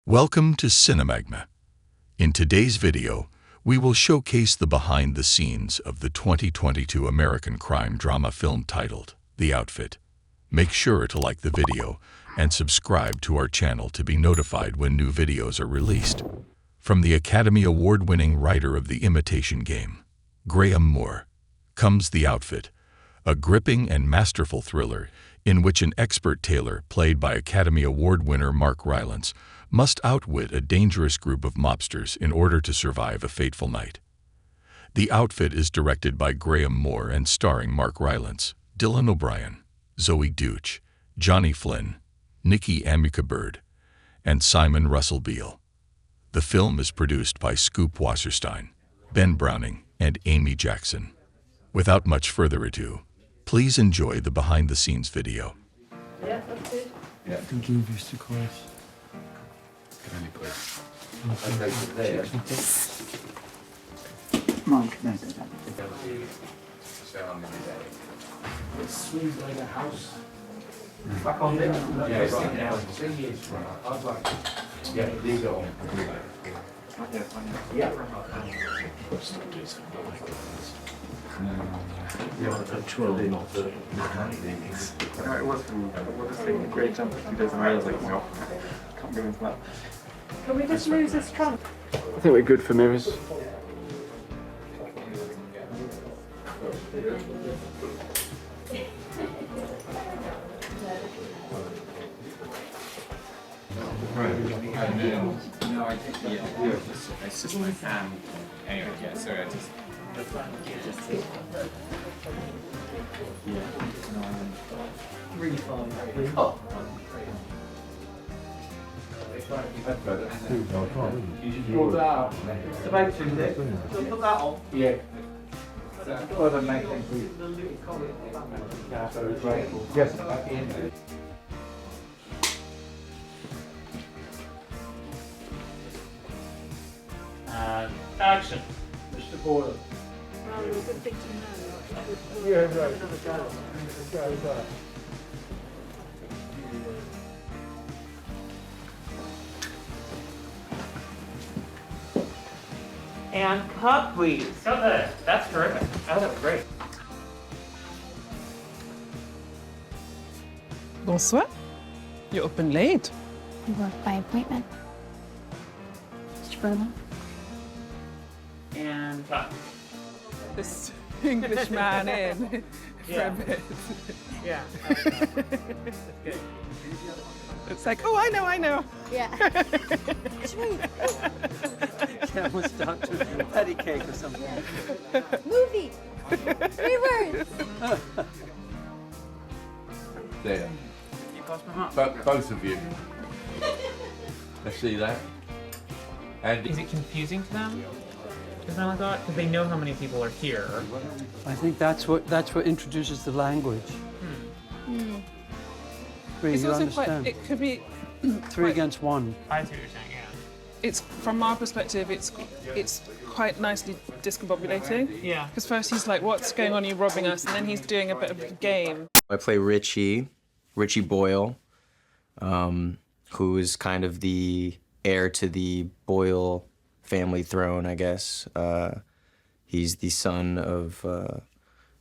Welcome to Cinemagma. In today's video, we will showcase the behind-the-scenes of the 2022 American crime drama film titled The Outfit. Make sure to like the video and subscribe to our channel to be notified when new videos are released. From the Academy Award-winning writer of The Imitation Game, Graham Moore, comes The Outfit, a gripping and masterful thriller in which an expert tailor, played by Academy Award winner Mark Rylance, must outwit a dangerous group of mobsters in order to survive a fateful night. The Outfit is directed by Graham Moore and starring Mark Rylance, Dylan O'Brien, Zoey Deutch, Johnny Flynn, Nikki Amuka-Bird, and Simon Russell Beale. The film is produced by Scoop Wasserstein, Ben Browning, and Amy Jackson. Without much further ado, please enjoy the behind-the-scenes video. Yeah, that's good. Yeah. Thinking of used to course. Can only please. Monk, no, It swings like a house. Back on there? Yeah, it's taken out. I was like, yeah, leave it on. Yeah. it was taking a great jump a few days in a row. I was like, no, can't go into that. Can we just lose this trunk? I think we're good for mirrors. No, I think it's just my anyway, yeah, sorry, I just. Really fun. Oh. You just pull that out. It's about 2 days. So put that on. Yeah. Or the main thing. Yeah, so it's right. Yes, at the end. And action. Mr. Boyle. Well, we were good thinking now. Yeah, right. Another go. And cut, please. Cut there. That's terrific. Oh, that was great. Bonsoir. You're up and late. We work by appointment. Mr. Berlin. And cut. This English man in for Yeah. a bit. Yeah. That's good. It's like, oh, I know. Yeah. That was Dr. Patty Cake or something. Movie. 3 words. There. You pass my mark. Both of you. I see that. And Is it confusing to them? Something like that? Because they know how many people are here. I think that's what introduces the language. Bree, It's you also understand? quite. It could be. 3 against 1. I see what you're saying, yeah. It's from our perspective. It's quite nicely discombobulating. Yeah. Because first he's like, "What's going on? You're robbing us," and then he's doing a bit of a game. I play Richie Boyle, who is kind of the heir to the Boyle family throne, I guess. He's the son of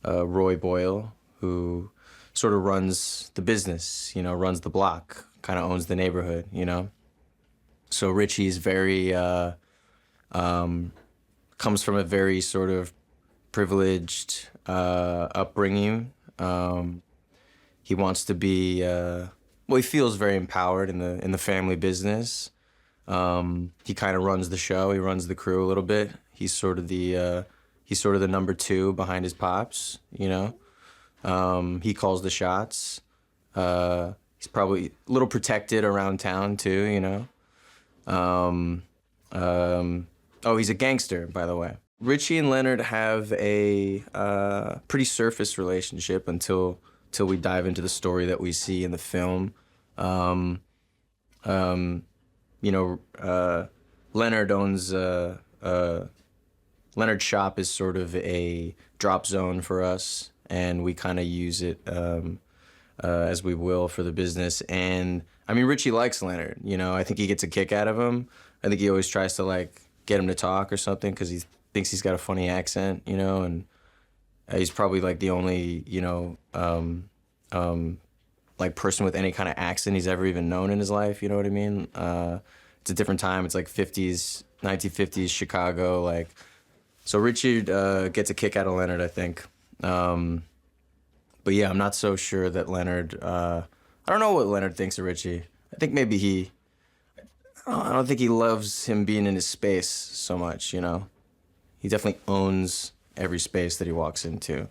Roy Boyle, who sort of runs the business, runs the block, kind of owns the neighborhood, So Richie's very, comes from a very sort of privileged upbringing. He wants to be, he feels very empowered in the family business. He kind of runs the show. He runs the crew a little bit. He's sort of the number 2 behind his pops. He calls the shots. He's probably a little protected around town too. He's a gangster, by the way. Richie and Leonard have a pretty surface relationship until we dive into the story that we see in the film. Leonard owns Leonard's shop is sort of a drop zone for us, and we kind of use it as we will for the business. And I mean, Richie likes Leonard. You know, I think he gets a kick out of him. I think he always tries to like get him to talk or something because he thinks he's got a funny accent, you know, and he's probably like the only, you know, like person with any kind of accent he's ever even known in his life. You know what I mean? It's a different time. It's like 50s, 1950s Chicago. Like, so Richard gets a kick out of Leonard, I think. But yeah, I'm not so sure that Leonard. I don't know what Leonard thinks of Richie. I think maybe I don't think he loves him being in his space so much. You know, he definitely owns every space that he walks into.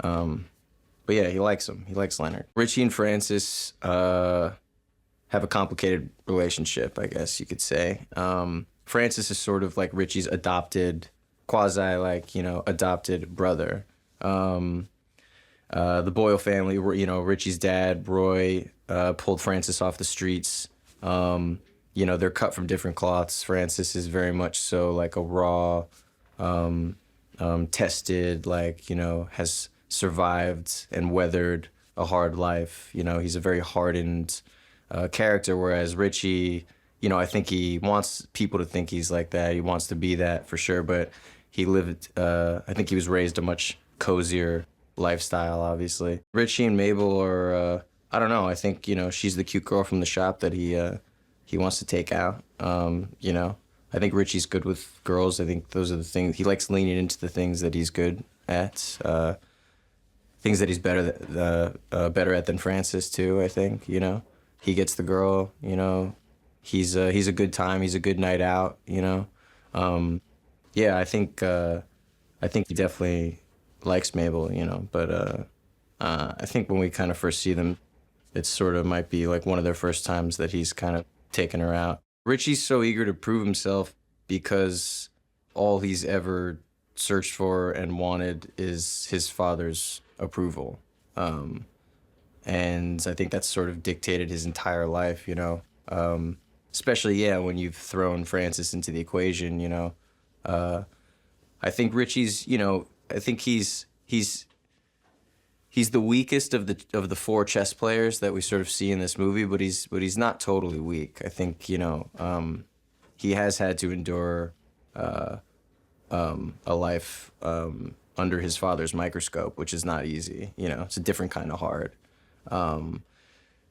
But yeah, he likes him. He likes Leonard. Richie and Francis have a complicated relationship, I guess you could say. Francis is sort of like Richie's adopted, quasi like, you know, adopted brother. The Boyle family, you know, Richie's dad, Roy, pulled Francis off the streets. You know, they're cut from different cloths. Francis is very much so like a raw, tested, like, you know, has survived and weathered a hard life. You know, he's a very hardened character, whereas Richie, you know, I think he wants people to think he's like that. He wants to be that for sure, but he lived, I think he was raised a much cozier lifestyle, obviously. Richie and Mable are, I don't know, I think, you know, she's the cute girl from the shop that he wants to take out. You know, I think Richie's good with girls. I think those are the things, he likes leaning into the things that he's good at. Things that he's better at than Francis too, I think, you know. He gets the girl, you know. He's a good time, he's a good night out, you know. Yeah, I think he definitely likes Mable, you know, but I think when we kind of first see them, it sort of might be like one of their first times that he's kind of taken her out. Richie's so eager to prove himself because all he's ever searched for and wanted is his father's approval. And I think that's sort of dictated his entire life, you know. Especially, yeah, when you've thrown Francis into the equation, you know. I think Richie's, you know, I think he's the weakest of the four chess players that we sort of see in this movie, but he's not totally weak. I think, you know, he has had to endure a life under his father's microscope, which is not easy. You know, it's a different kind of hard.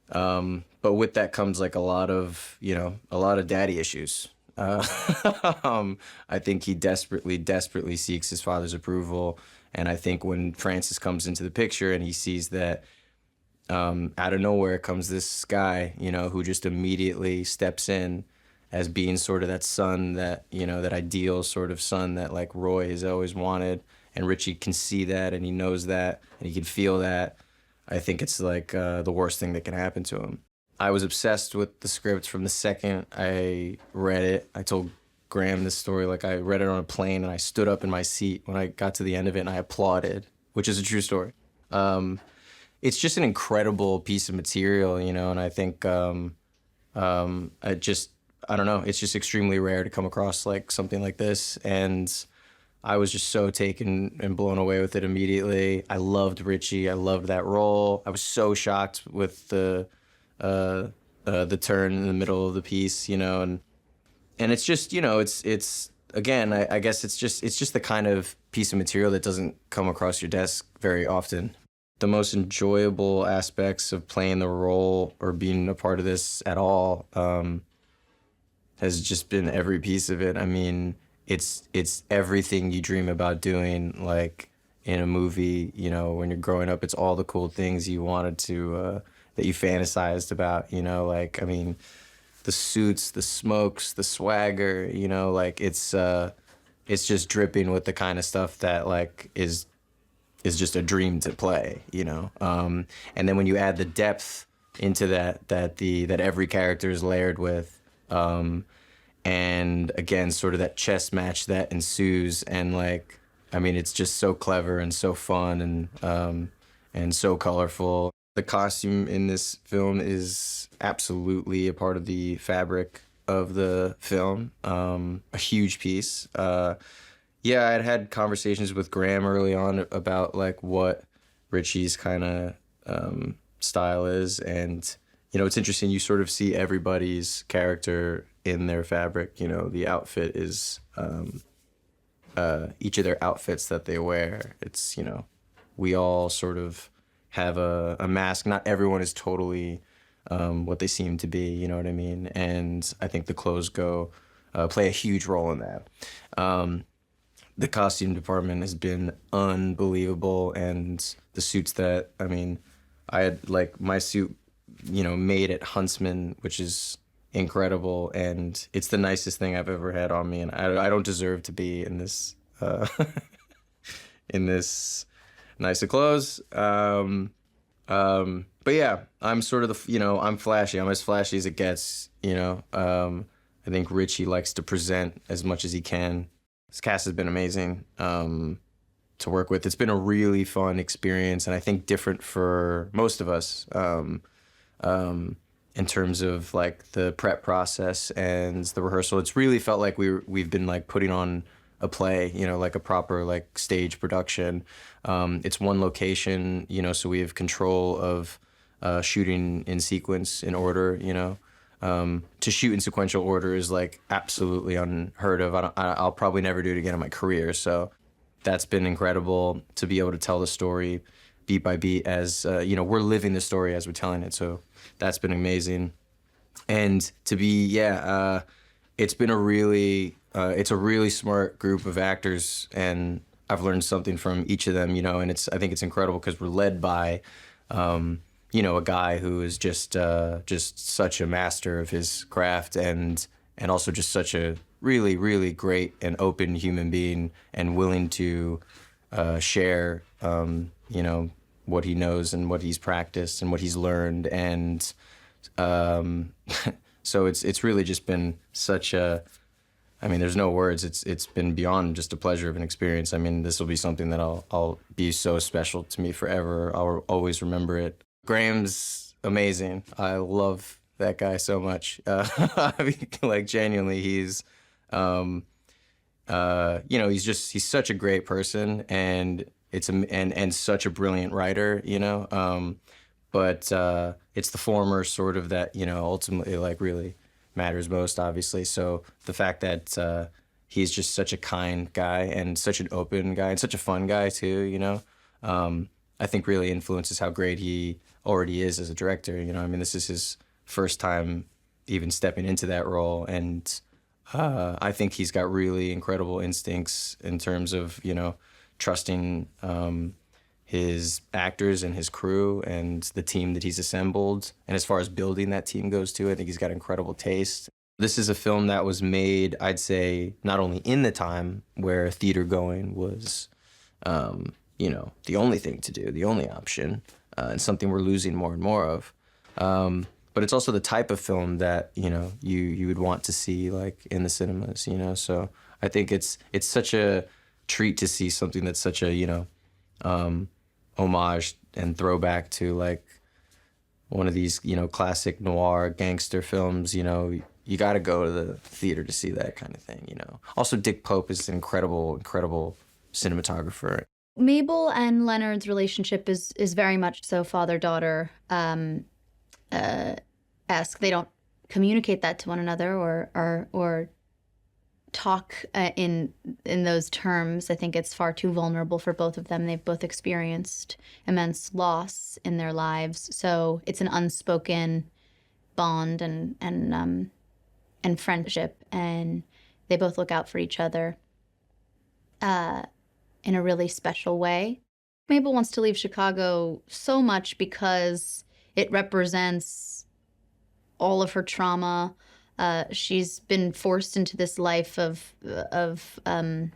But with that comes like a lot of daddy issues. I think he desperately seeks his father's approval. And I think when Francis comes into the picture and he sees that out of nowhere comes this guy, you know, who just immediately steps in as being sort of that son that, you know, that ideal sort of son that like Roy has always wanted. And Richie can see that and he knows that and he can feel that. I think it's like the worst thing that can happen to him. I was obsessed with the script from the second I read it. I told Graham this story, like I read it on a plane and I stood up in my seat when I got to the end of it and I applauded, which is a true story. It's just an incredible piece of material, you know, and I think I don't know, it's just extremely rare to come across like something like this. And I was just so taken and blown away with it immediately. I loved Richie. I loved that role. I was so shocked with the turn in the middle of the piece, you know, and it's just, you know, it's again, I guess it's just the kind of piece of material that doesn't come across your desk very often. The most enjoyable aspects of playing the role or being a part of this at all has just been every piece of it. I mean, it's everything you dream about doing, like in a movie, you know, when you're growing up. It's all the cool things you wanted to, that you fantasized about, you know, like, I mean, the suits, the smokes, the swagger, you know, like it's just dripping with the kind of stuff that like is just a dream to play, you know. And then when you add the depth into that every character is layered with, and again, sort of that chess match that ensues, and like, I mean, it's just so clever and so fun and so colorful. The costume in this film is absolutely a part of the fabric of the film, a huge piece. Yeah, I'd had conversations with Graham early on about like what Richie's kind of style is. And, you know, it's interesting. You sort of see everybody's character in their fabric. You know, the outfit is each of their outfits that they wear. It's, you know, we all sort of have a mask. Not everyone is totally what they seem to be, you know what I mean? And I think the clothes play a huge role in that. The costume department has been unbelievable, and the suits that, I mean, I had like my suit, you know, made at Huntsman, which is incredible, and it's the nicest thing I've ever had on me, and I don't deserve to be in this in this nice of clothes. But yeah, I'm sort of the, you know, I'm flashy. I'm as flashy as it gets, you know. I think Richie likes to present as much as he can. This cast has been amazing to work with. It's been a really fun experience, and I think different for most of us in terms of like the prep process and the rehearsal. It's really felt like we've been like putting on a play, you know, like a proper like stage production. It's one location, you know, so we have control of shooting in sequence, in order, you know. To shoot in sequential order is like absolutely unheard of. I'll probably never do it again in my career. So that's been incredible to be able to tell the story beat by beat as, you know, we're living the story as we're telling it. So that's been amazing. And to be, it's been it's a really smart group of actors, and I've learned something from each of them, you know, and I think it's incredible because we're led by, you know, a guy who is just such a master of his craft, and also just such a really, really great and open human being, and willing to share, you know, what he knows and what he's practiced and what he's learned. And so it's really just been such a, I mean, there's no words. It's been beyond just a pleasure of an experience. I mean, this will be something that I'll be so special to me forever. I'll always remember it. Graham's amazing. I love that guy so much. I mean, like, genuinely, he's, you know, he's such a great person, and and such a brilliant writer, you know. But it's the former sort of that, you know, ultimately like really matters most, obviously. So the fact that he's just such a kind guy and such an open guy and such a fun guy too, you know, I think really influences how great he already is as a director. You know, I mean, this is his first time even stepping into that role, and I think he's got really incredible instincts in terms of, you know, trusting his actors and his crew and the team that he's assembled. And as far as building that team goes too, I think he's got incredible taste. This is a film that was made, I'd say, not only in the time where theater going was, you know, the only thing to do, the only option, and something we're losing more and more of. But it's also the type of film that, you know, you would want to see like in the cinemas, you know. So I think it's such a treat to see something that's such a, you know, homage and throwback to like one of these, you know, classic noir gangster films. You know, you got to go to the theater to see that kind of thing, you know. Also, Dick Pope is an incredible cinematographer. Mable and Leonard's relationship is very much so father-daughter esque. They don't communicate that to one another or talk in those terms. I think it's far too vulnerable for both of them. They've both experienced immense loss in their lives, so it's an unspoken bond and friendship, and they both look out for each other in a really special way. Mable wants to leave Chicago so much because it represents all of her trauma. She's been forced into this life of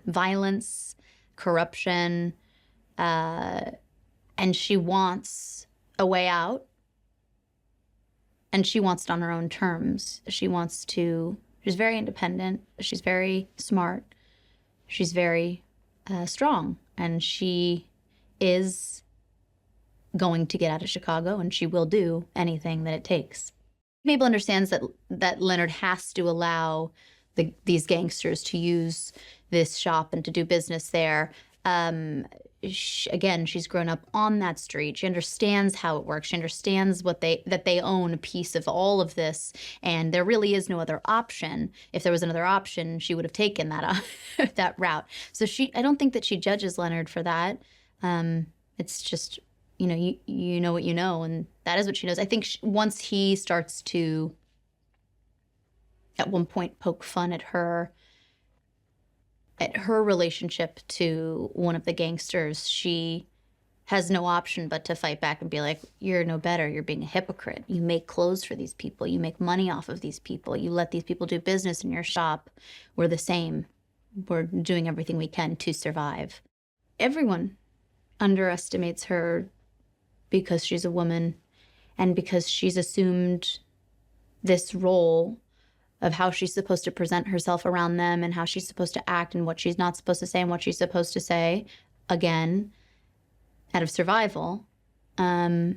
violence, corruption, and she wants a way out. And she wants it on her own terms. She's very independent. She's very smart. She's very strong. And she is going to get out of Chicago, and she will do anything that it takes. Mable understands that Leonard has to allow these gangsters to use this shop and to do business there, Again, she's grown up on that street. She understands how it works. She understands that they own a piece of all of this, and there really is no other option. If there was another option, she would have taken that that route. So I don't think that she judges Leonard for that. It's just, you know what you know, and that is what she knows. I think once he starts to, at one point, poke fun at her relationship to one of the gangsters, she has no option but to fight back and be like, you're no better. You're being a hypocrite. You make clothes for these people. You make money off of these people. You let these people do business in your shop. We're the same. We're doing everything we can to survive. Everyone underestimates her because she's a woman and because she's assumed this role of how she's supposed to present herself around them and how she's supposed to act and what she's not supposed to say and what she's supposed to say, again, out of survival. But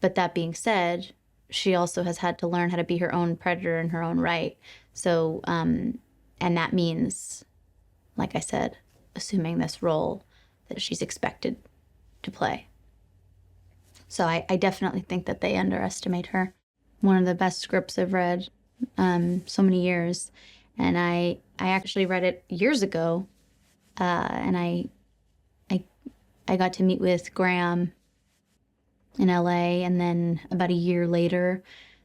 that being said, she also has had to learn how to be her own predator in her own right. So, and that means, like I said, assuming this role that she's expected to play. So I definitely think that they underestimate her. One of the best scripts I've read so many years, and I actually read it years ago, and I got to meet with Graham in LA, and then about a year later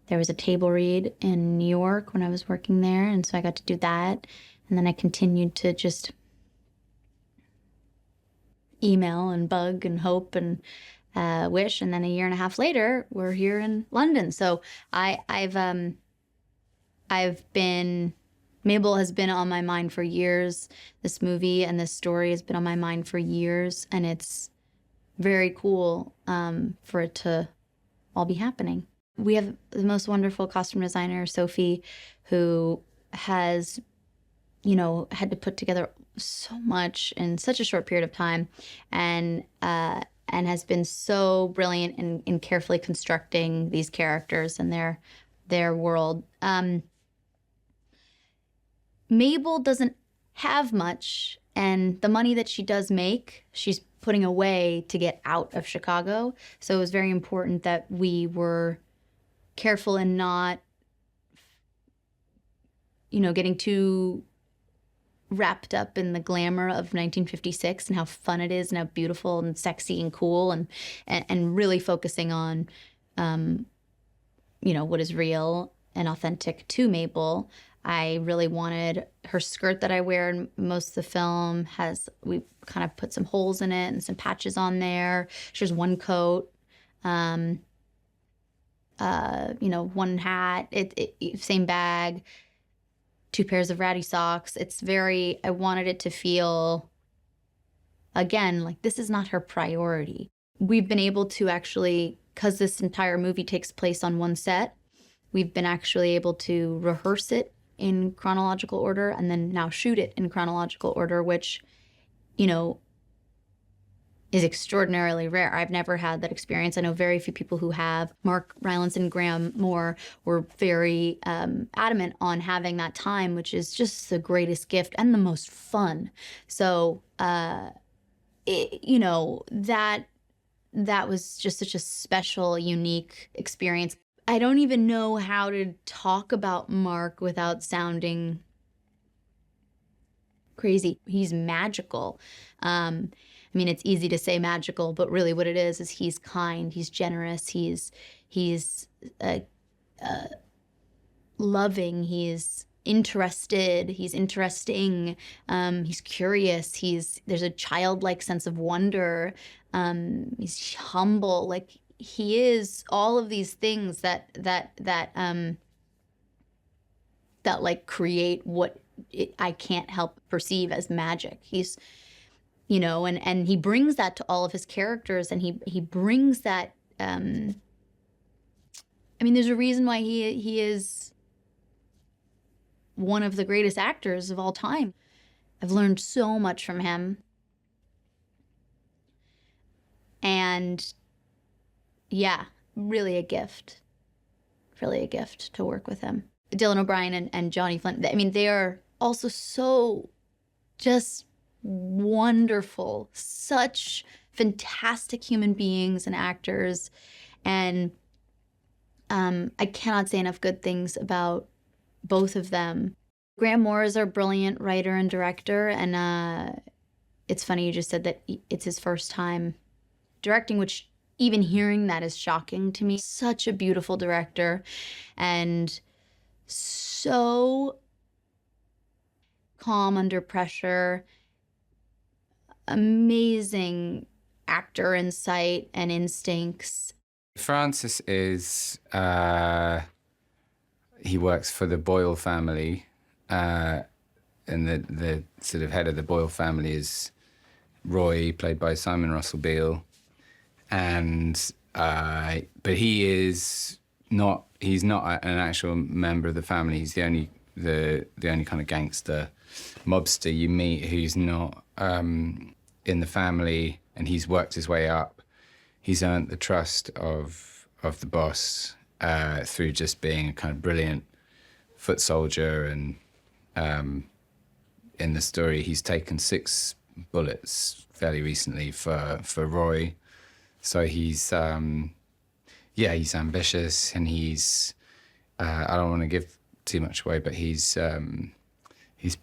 there was a table read in New York when I was working there, and so I got to do that, and then I continued to just email and bug and hope and wish, and then a year and a half later, we're here in London. So I've been, Mable has been on my mind for years. This movie and this story has been on my mind for years, and it's very cool for it to all be happening. We have the most wonderful costume designer, Sophie, who has, had to put together so much in such a short period of time, and has been so brilliant in carefully constructing these characters and their world. Mable doesn't have much, and the money that she does make, she's putting away to get out of Chicago. So it was very important that we were careful in not, getting too wrapped up in the glamour of 1956 and how fun it is and how beautiful and sexy and cool, and really focusing on, what is real and authentic to Mable. I really wanted her skirt that I wear in most of the film we kind of put some holes in it and some patches on there. She has one coat, one hat, same bag, 2 pairs of ratty socks. I wanted it to feel, again, like this is not her priority. We've been able to actually, because this entire movie takes place on one set, we've been actually able to rehearse it in chronological order and then now shoot it in chronological order, which, is extraordinarily rare. I've never had that experience. I know very few people who have. Mark Rylance and Graham Moore were very adamant on having that time, which is just the greatest gift and the most fun. So, that was just such a special, unique experience. I don't even know how to talk about Mark without sounding crazy. He's magical. It's easy to say magical, but really what it is he's kind, he's generous, he's loving, he's interested, he's interesting, he's curious, there's a childlike sense of wonder, he's humble, like he is all of these things that like create what I can't help perceive as magic. He's, and he brings that to all of his characters, and he brings that. There's a reason why he is one of the greatest actors of all time. I've learned so much from him, and yeah, really a gift to work with him. Dylan O'Brien and Johnny Flynn, they are also so just wonderful, such fantastic human beings and actors. And I cannot say enough good things about both of them. Graham Moore is our brilliant writer and director, and it's funny you just said that it's his first time directing, which even hearing that is shocking to me. Such a beautiful director, and so calm under pressure. Amazing actor insight and instincts. Francis is, he works for the Boyle family, and the sort of head of the Boyle family is Roy, played by Simon Russell Beale. And, but he's not an actual member of the family. He's the only kind of gangster mobster you meet who's not in the family, and he's worked his way up. He's earned the trust of the boss through just being a kind of brilliant foot soldier. And in the story, he's taken 6 bullets fairly recently for Roy. So he's he's ambitious, and he's I don't want to give too much away, but he's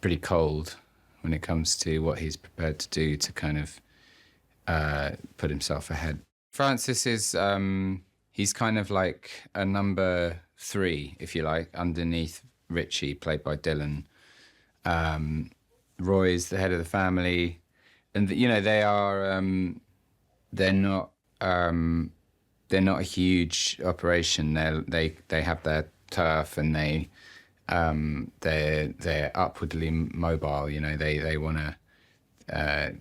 pretty cold when it comes to what he's prepared to do to kind of put himself ahead. Francis is, he's kind of like a number 3, if you like, underneath Richie, played by Dylan. Roy is the head of the family, and you know they are, they're not a huge operation. They have their turf, and they're upwardly mobile. You know, they want to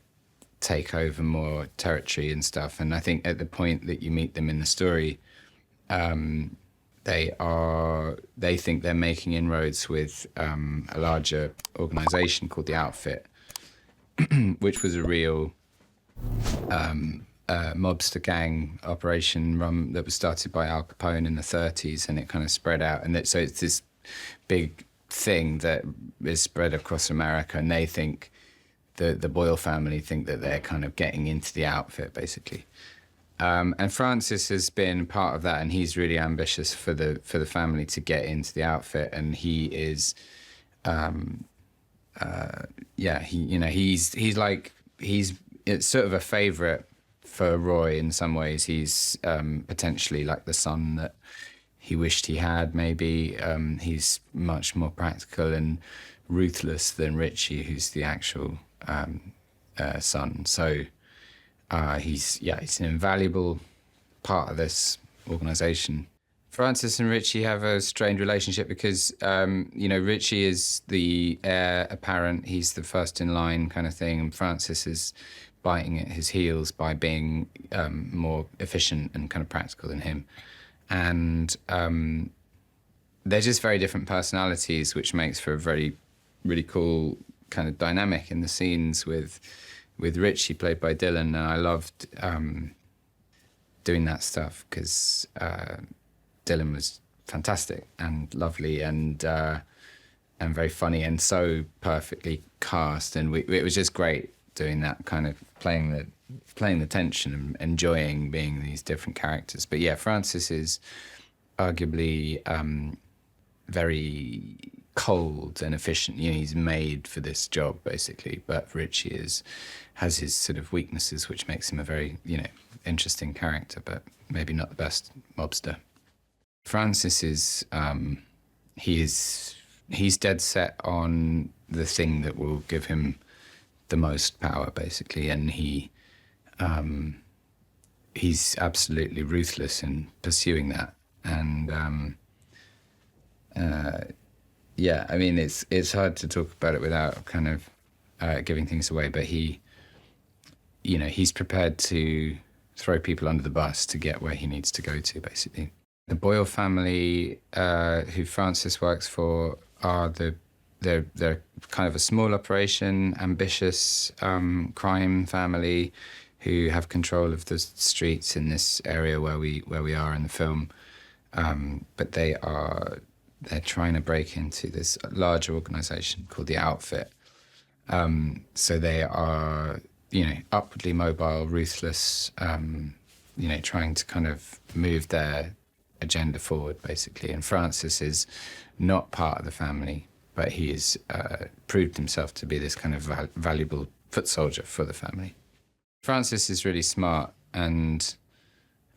take over more territory and stuff. And I think at the point that you meet them in the story, they think they're making inroads with a larger organization called the Outfit, which was a real mobster gang operation that was started by Al Capone in the 30s, and it kind of spread out. And so it's this big thing that is spread across America, and they think, the Boyle family think that they're kind of getting into the Outfit, basically. And Francis has been part of that, and he's really ambitious for the family to get into the Outfit, and he is, it's sort of a favorite for Roy in some ways. He's potentially like the son that he wished he had, maybe. He's much more practical and ruthless than Richie, who's the actual son. So he's an invaluable part of this organization. Francis and Richie have a strained relationship because, Richie is the heir apparent. He's the first in line kind of thing. And Francis is biting at his heels by being more efficient and kind of practical than him. And they're just very different personalities, which makes for a very, really cool kind of dynamic in the scenes with Richie, played by Dylan. And I loved doing that stuff because Dylan was fantastic and lovely and very funny and so perfectly cast. And it was just great doing that, kind of playing the tension and enjoying being these different characters. But yeah, Francis is arguably very cold and efficient. You know, he's made for this job basically. But Richie has his sort of weaknesses, which makes him a very interesting character, but maybe not the best mobster. Francis is he's dead set on the thing that will give him the most power, basically, and he's absolutely ruthless in pursuing that. And I mean, it's hard to talk about it without kind of giving things away, but he's prepared to throw people under the bus to get where he needs to go to, basically. The Boyle family, who Francis works for, they're kind of a small operation, ambitious crime family who have control of the streets in this area where we are in the film. But they're trying to break into this larger organization called the Outfit. So they are, upwardly mobile, ruthless, trying to kind of move their agenda forward, basically. And Francis is not part of the family, but he has proved himself to be this kind of valuable foot soldier for the family. Francis is really smart, and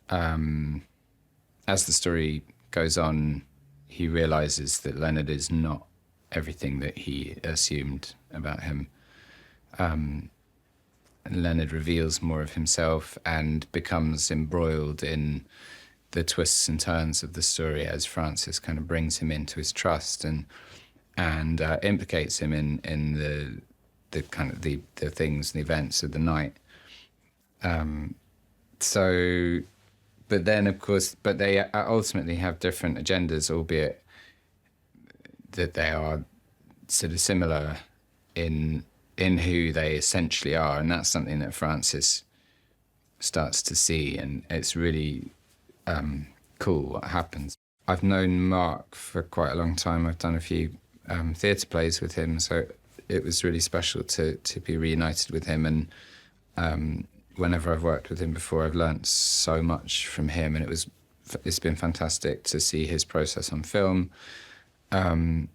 as the story goes on, he realizes that Leonard is not everything that he assumed about him. Leonard reveals more of himself and becomes embroiled in the twists and turns of the story as Francis kind of brings him into his trust and implicates him in the kind of the things and the events of the night. But then, of course, they ultimately have different agendas, albeit that they are sort of similar in who they essentially are, and that's something that Francis starts to see, and it's really cool what happens. I've known Mark for quite a long time. I've done a few theatre plays with him, so it was really special to be reunited with him, and whenever I've worked with him before, I've learnt so much from him, and it's been fantastic to see his process on film, and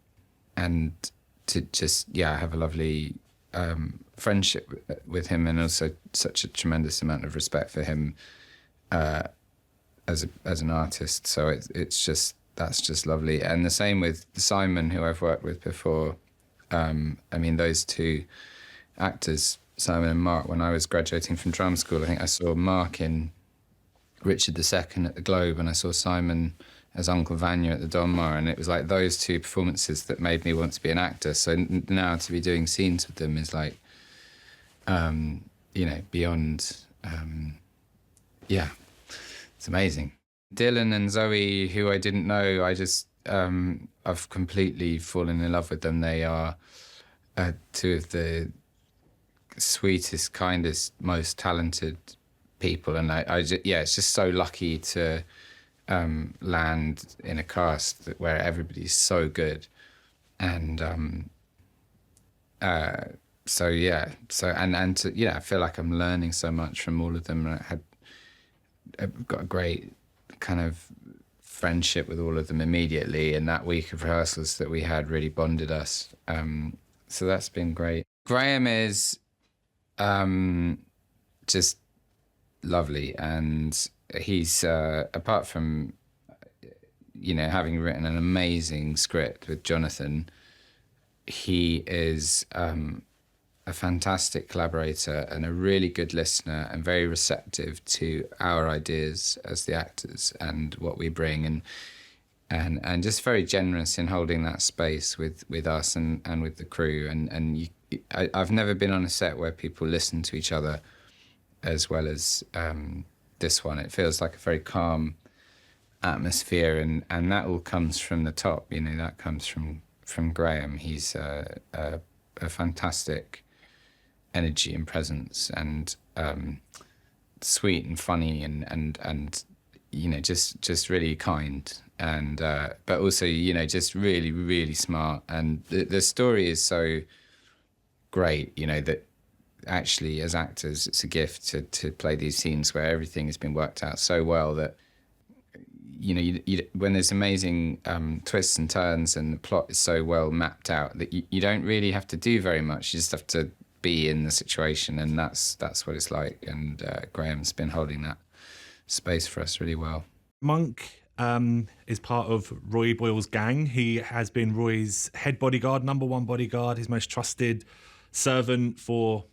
to just have a lovely friendship with him, and also such a tremendous amount of respect for him as an artist. So that's just lovely. And the same with Simon, who I've worked with before. Those two actors, Simon and Mark, when I was graduating from drama school, I think I saw Mark in Richard II at the Globe, and I saw Simon as Uncle Vanya at the Donmar, and it was like those two performances that made me want to be an actor. So now to be doing scenes with them is like, beyond, it's amazing. Dylan and Zoey, who I didn't know, I've completely fallen in love with them. They are two of the sweetest, kindest, most talented people, and it's just so lucky to land in a cast where everybody's so good, and I feel like I'm learning so much from all of them, and I've got a great kind of friendship with all of them immediately, and that week of rehearsals that we had really bonded us, so that's been great. Graham is just lovely, and he's apart from having written an amazing script with Jonathan, he is a fantastic collaborator and a really good listener, and very receptive to our ideas as the actors and what we bring, and just very generous in holding that space with us and with the crew. I've never been on a set where people listen to each other as well as this one. It feels like a very calm atmosphere, and that all comes from the top. That comes from Graham. He's a fantastic energy and presence, and sweet and funny, and just really kind, and but also just really, really smart. And the story is so great, that actually as actors it's a gift to play these scenes where everything has been worked out so well that when there's amazing twists and turns and the plot is so well mapped out that you don't really have to do very much. You just have to be in the situation, and that's what it's like. And Graham's been holding that space for us really well. Monk is part of Roy Boyle's gang. He has been Roy's head bodyguard, number one bodyguard, his most trusted servant for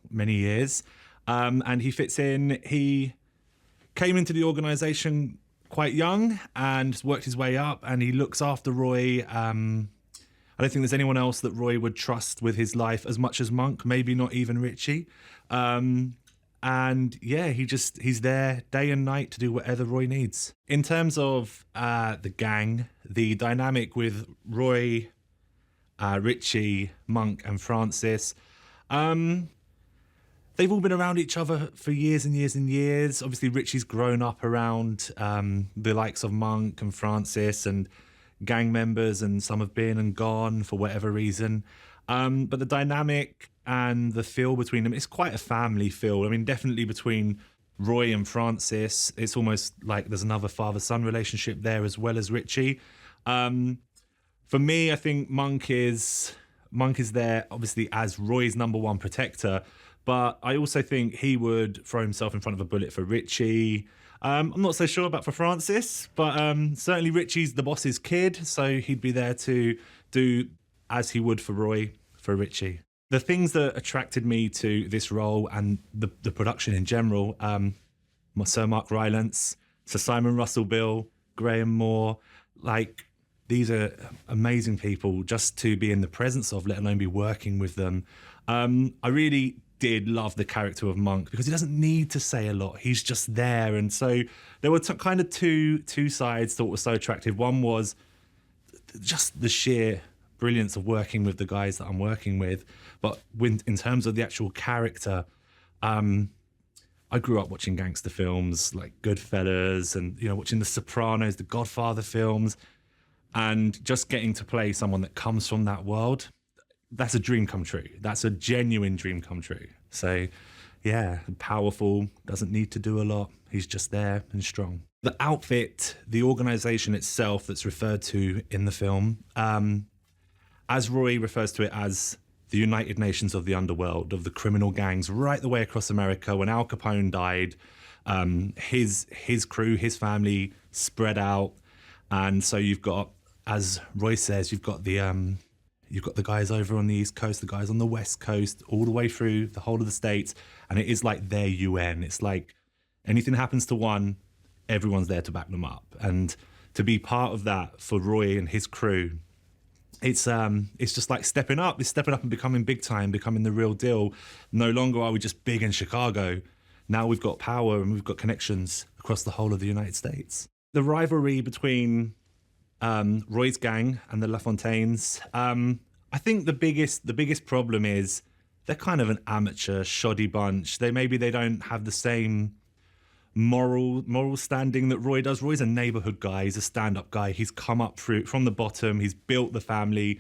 many years. And he fits in. He came into the organisation quite young and worked his way up, and he looks after Roy. I don't think there's anyone else that Roy would trust with his life as much as Monk, maybe not even Richie. He's there day and night to do whatever Roy needs. In terms of the gang, the dynamic with Roy, Richie, Monk and Francis, they've all been around each other for years and years and years. Obviously, Richie's grown up around the likes of Monk and Francis and gang members, and some have been and gone for whatever reason. But the dynamic and the feel between them, it's quite a family feel. I mean, definitely between Roy and Francis, it's almost like there's another father-son relationship there as well as Richie. For me, I think Monk is there obviously as Roy's number one protector, but I also think he would throw himself in front of a bullet for Richie. I'm not so sure about for Francis, but certainly Richie's the boss's kid, so he'd be there to do as he would for Roy, for Richie. The things that attracted me to this role and the production in general, Sir Mark Rylance, Sir Simon Russell Beale, Graham Moore, like these are amazing people just to be in the presence of, let alone be working with them. I really did love the character of Monk because he doesn't need to say a lot. He's just there. And so there were kind of two sides to what was so attractive. One was just the sheer brilliance of working with the guys that I'm working with. But in terms of the actual character, I grew up watching gangster films like Goodfellas and, watching The Sopranos, the Godfather films, and just getting to play someone that comes from that world. That's a dream come true. That's a genuine dream come true. So yeah, powerful, doesn't need to do a lot. He's just there and strong. The outfit, the organization itself that's referred to in the film, as Roy refers to it as the United Nations of the Underworld, of the criminal gangs right the way across America. When Al Capone died, his crew, his family spread out. And so you've got, as Roy says, you've got the guys over on the East Coast, the guys on the West Coast, all the way through the whole of the States. And it is like their UN. It's like anything happens to one, everyone's there to back them up. And to be part of that for Roy and his crew, it's just like stepping up. It's stepping up and becoming big time, becoming the real deal. No longer are we just big in Chicago. Now we've got power and we've got connections across the whole of the United States. The rivalry between Roy's gang and the LaFontaines, I think the biggest problem is they're kind of an amateur, shoddy bunch. They don't have the same moral standing that Roy does. Roy's a neighborhood guy. He's a stand-up guy. He's come up from the bottom. He's built the family.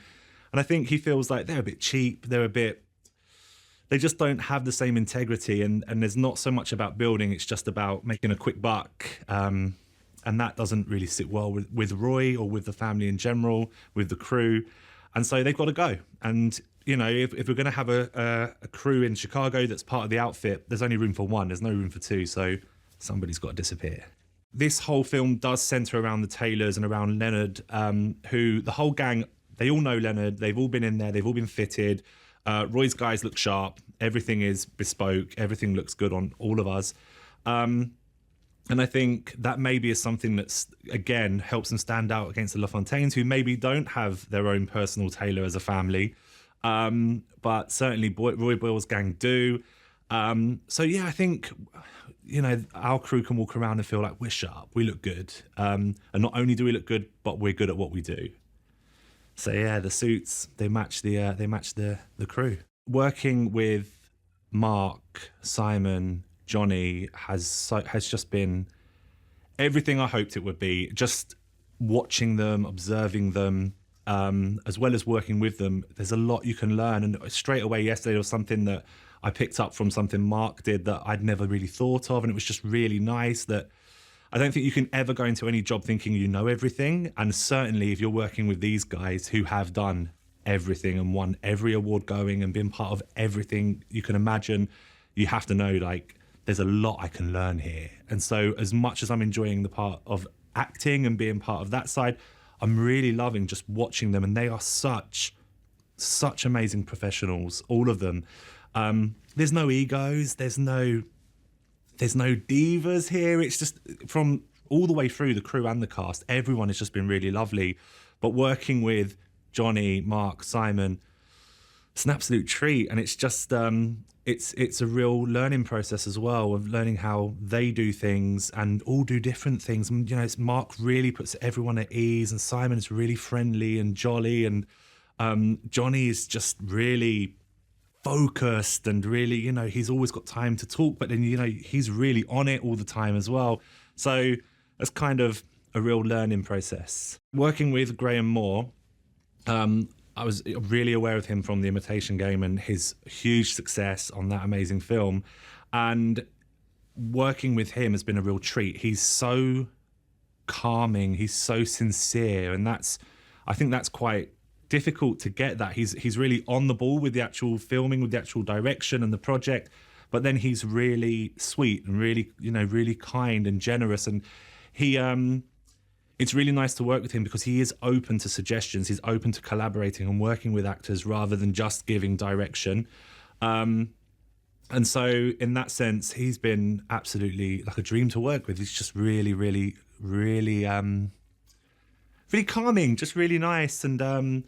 And I think he feels like they're a bit cheap. They just don't have the same integrity. And there's not so much about building. It's just about making a quick buck. And that doesn't really sit well with Roy or with the family in general, with the crew. And so they've got to go. And, if we're going to have a crew in Chicago that's part of the outfit, there's only room for one. There's no room for two. So somebody's got to disappear. This whole film does center around the Taylors and around Leonard, who the whole gang, they all know Leonard. They've all been in there. They've all been fitted. Roy's guys look sharp. Everything is bespoke. Everything looks good on all of us. And I think that maybe is something that's, again, helps them stand out against the LaFontaines, who maybe don't have their own personal tailor as a family. But certainly Roy Boyle's gang do. So yeah, I think, our crew can walk around and feel like we're sharp, we look good. And not only do we look good, but we're good at what we do. So yeah, the suits, they match the crew. Working with Mark, Simon, Johnny has just been everything I hoped it would be. Just watching them, observing them, as well as working with them, there's a lot you can learn. And straight away yesterday, there was something that I picked up from something Mark did that I'd never really thought of. And it was just really nice. That I don't think you can ever go into any job thinking you know everything. And certainly if you're working with these guys who have done everything and won every award going and been part of everything you can imagine, you have to know, like, there's a lot I can learn here. And so as much as I'm enjoying the part of acting and being part of that side, I'm really loving just watching them. And they are such amazing professionals, all of them. There's no egos, there's no divas here. It's just from all the way through the crew and the cast, everyone has just been really lovely. But working with Johnny, Mark, Simon, it's an absolute treat. And it's just, it's a real learning process as well, of learning how they do things and all do different things. And, it's Mark really puts everyone at ease, and Simon is really friendly and jolly, and Johnny is just really focused and really, he's always got time to talk, but then, he's really on it all the time as well. So it's kind of a real learning process. Working with Graham Moore, I was really aware of him from the Imitation Game and his huge success on that amazing film. And working with him has been a real treat. He's so calming, he's so sincere, and I think that's quite difficult to get that. He's really on the ball with the actual filming, with the actual direction and the project, but then he's really sweet and really, really kind and generous. And he it's really nice to work with him because he is open to suggestions. He's open to collaborating and working with actors rather than just giving direction. And so in that sense, he's been absolutely like a dream to work with. He's just really, really, really, really calming, just really nice and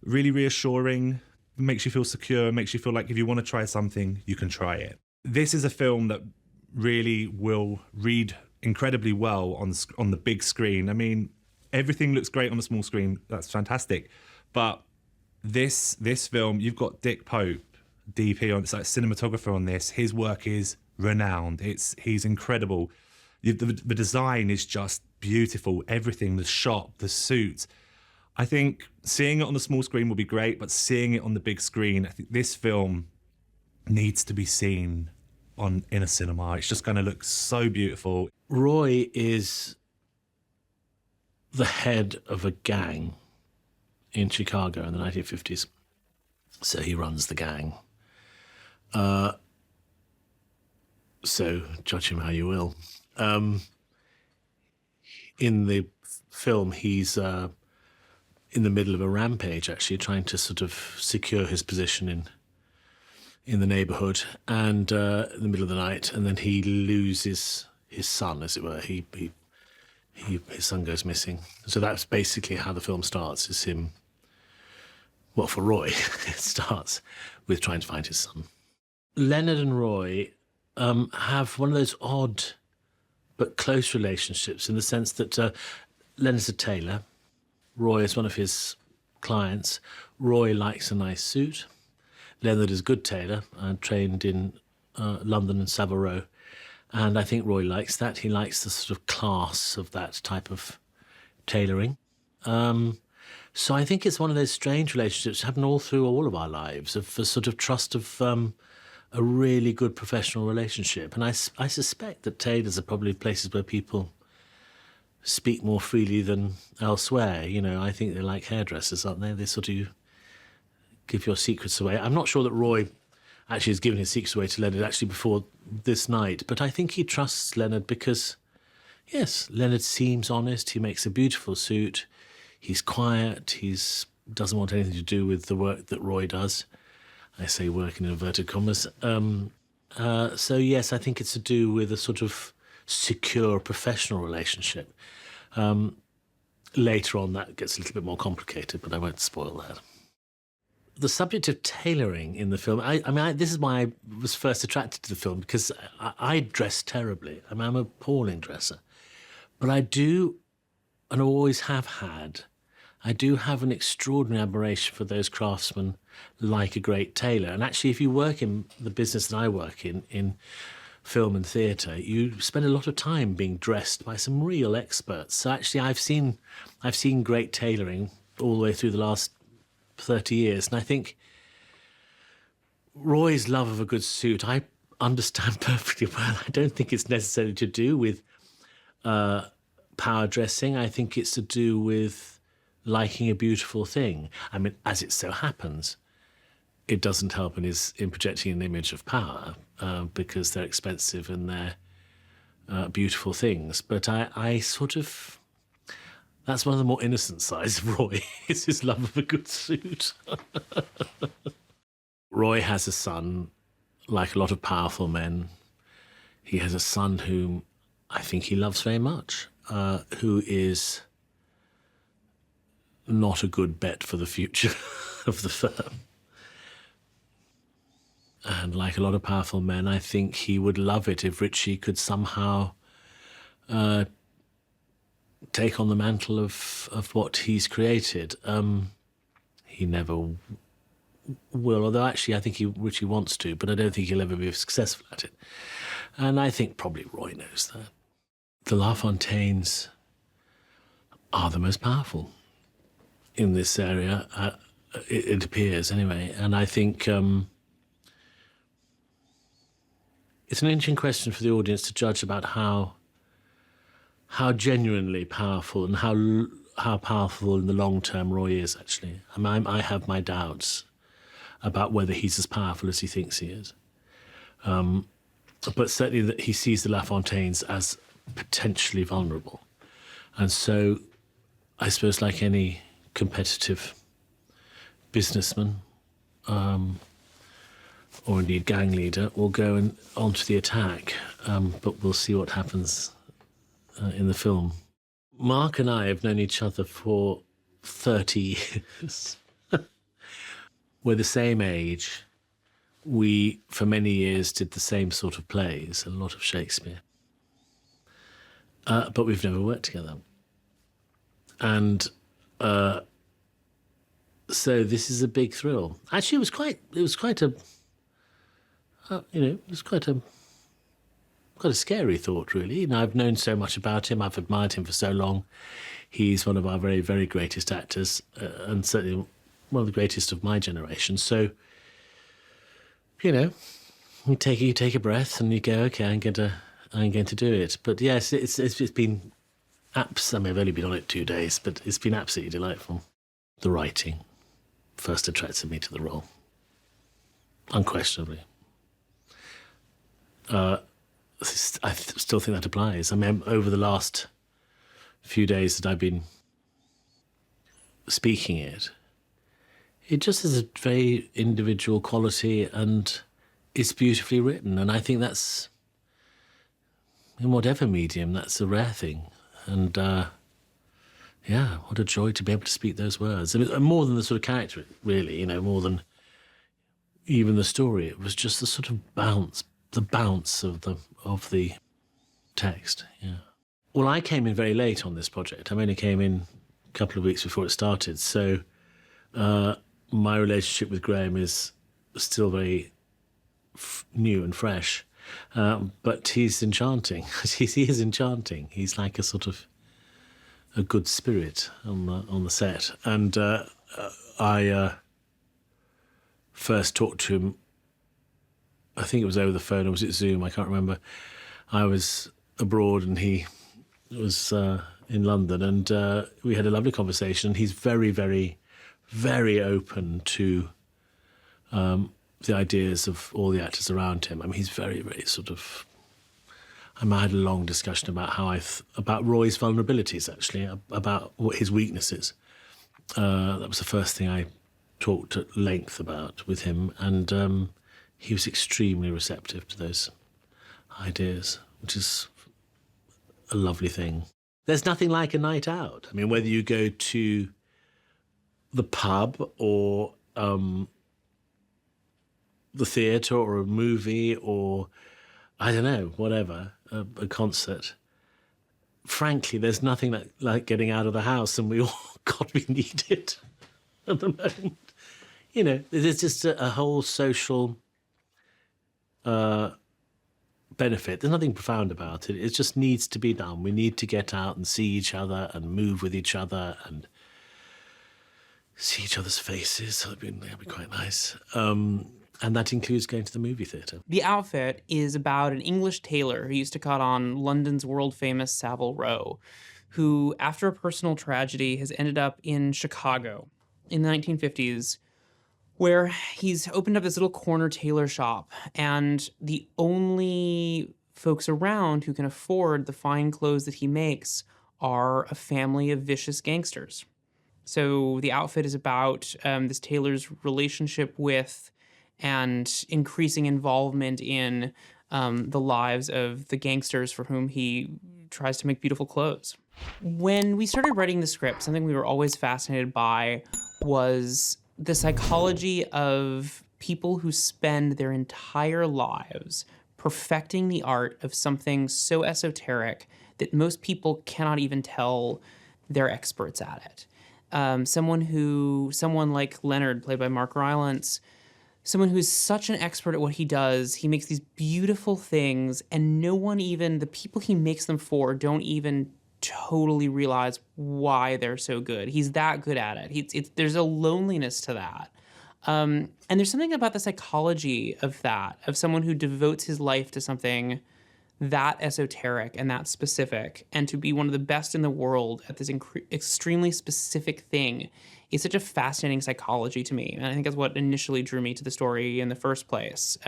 really reassuring. Makes you feel secure, makes you feel like if you want to try something, you can try it. This is a film that really will read incredibly well on the big screen. I mean, everything looks great on the small screen. That's fantastic. But this film, you've got Dick Pope, DP on, it's like cinematographer on this. His work is renowned. He's incredible. The design is just beautiful. Everything, the shot, the suit. I think seeing it on the small screen will be great, but seeing it on the big screen, I think this film needs to be seen in a cinema. It's just going to look so beautiful. Roy is the head of a gang in Chicago in the 1950s. So he runs the gang. So judge him how you will. In the film, he's in the middle of a rampage, actually, trying to sort of secure his position in the neighbourhood, and in the middle of the night, and then he loses his son, as it were. His son goes missing. So that's basically how the film starts, is him, well, for Roy, it starts with trying to find his son. Leonard and Roy have one of those odd but close relationships in the sense that Leonard's a tailor. Roy is one of his clients. Roy likes a nice suit. Leonard is a good tailor, trained in London and Savile Row. And I think Roy likes that. He likes the sort of class of that type of tailoring. So I think it's one of those strange relationships that happen all through all of our lives, of a sort of trust of a really good professional relationship. And I suspect that tailors are probably places where people speak more freely than elsewhere. I think they're like hairdressers, aren't they? They sort of give your secrets away. I'm not sure that Roy actually has given his secrets away to Leonard actually before this night, but I think he trusts Leonard because, yes, Leonard seems honest. He makes a beautiful suit. He's quiet. He doesn't want anything to do with the work that Roy does. I say work in inverted commas. So, yes, I think it's to do with a sort of secure professional relationship. Later on, that gets a little bit more complicated, but I won't spoil that. The subject of tailoring in the film, this is why I was first attracted to the film, because I dress terribly. I'm an appalling dresser. But I do, and always have had, I do have an extraordinary admiration for those craftsmen like a great tailor. And actually, if you work in the business that I work in film and theatre, you spend a lot of time being dressed by some real experts. So actually, I've seen great tailoring all the way through the last 30 years. And I think Roy's love of a good suit, I understand perfectly well. I don't think it's necessarily to do with power dressing. I think it's to do with liking a beautiful thing. I mean, as it so happens, it doesn't help in projecting an image of power because they're expensive and they're beautiful things. But I sort of... That's one of the more innocent sides of Roy, is his love of a good suit. Roy has a son, like a lot of powerful men. He has a son whom I think he loves very much, who is not a good bet for the future of the firm. And like a lot of powerful men, I think he would love it if Richie could somehow take on the mantle of what he's created. He never will, although actually I think Richie wants to, but I don't think he'll ever be successful at it. And I think probably Roy knows that. The LaFontaines are the most powerful in this area. it appears anyway. And I think it's an interesting question for the audience to judge about how genuinely powerful and how powerful in the long term Roy is, actually. I have my doubts about whether he's as powerful as he thinks he is. But certainly that he sees the LaFontaines as potentially vulnerable. And so I suppose like any competitive businessman or indeed gang leader will go onto the attack, but we'll see what happens in the film. Mark and I have known each other for 30 years. We're the same age. We, for many years, did the same sort of plays, a lot of Shakespeare. But we've never worked together. And so this is a big thrill. Actually, it was quite a scary thought, really. You know, I've known so much about him. I've admired him for so long. He's one of our very, very greatest actors, and certainly one of the greatest of my generation. So, you know, you take a breath and you go, okay, I'm going to do it. But yes, it's been I mean, I've only been on it 2 days, but it's been absolutely delightful. The writing first attracted me to the role, unquestionably. I still think that applies. I mean, over the last few days that I've been speaking it just has a very individual quality and it's beautifully written. And I think that's, in whatever medium, that's a rare thing. And yeah, what a joy to be able to speak those words. And more than the sort of character, really, you know, more than even the story. It was just the sort of bounce of the text. Yeah. Well, I came in very late on this project. I only came in a couple of weeks before it started. So my relationship with Graham is still very new and fresh. But he's enchanting. He is enchanting. He's like a sort of a good spirit on the set. And I first talked to him, I think it was over the phone, or was it Zoom? I can't remember. I was abroad and he was in London, and we had a lovely conversation. He's very, very, very open to the ideas of all the actors around him. I mean, he's very, very sort of... I had a long discussion about about Roy's vulnerabilities, actually, about what his weaknesses. That was the first thing I talked at length about with him, and he was extremely receptive to those ideas, which is a lovely thing. There's nothing like a night out. I mean, whether you go to the pub or the theatre or a movie or, I don't know, whatever, a concert. Frankly, there's nothing like getting out of the house, and we all, God, we need it at the moment. You know, there's just a whole social benefit. There's nothing profound about it. It just needs to be done. We need to get out and see each other and move with each other and see each other's faces. That'd be quite nice. And that includes going to the movie theatre. The Outfit is about an English tailor who used to cut on London's world-famous Savile Row, who, after a personal tragedy, has ended up in Chicago in the 1950s, where he's opened up this little corner tailor shop, and the only folks around who can afford the fine clothes that he makes are a family of vicious gangsters. So The Outfit is about this tailor's relationship with and increasing involvement in the lives of the gangsters for whom he tries to make beautiful clothes. When we started writing the script, something we were always fascinated by was the psychology of people who spend their entire lives perfecting the art of something so esoteric that most people cannot even tell they're experts at it. Someone like Leonard, played by Mark Rylance, someone who's such an expert at what he does. He makes these beautiful things, and no one even, the people he makes them for, don't even totally realize why they're so good. He's that good at it. There's a loneliness to that. And there's something about the psychology of that, of someone who devotes his life to something that esoteric and that specific, and to be one of the best in the world at this extremely specific thing is such a fascinating psychology to me. And I think that's what initially drew me to the story in the first place.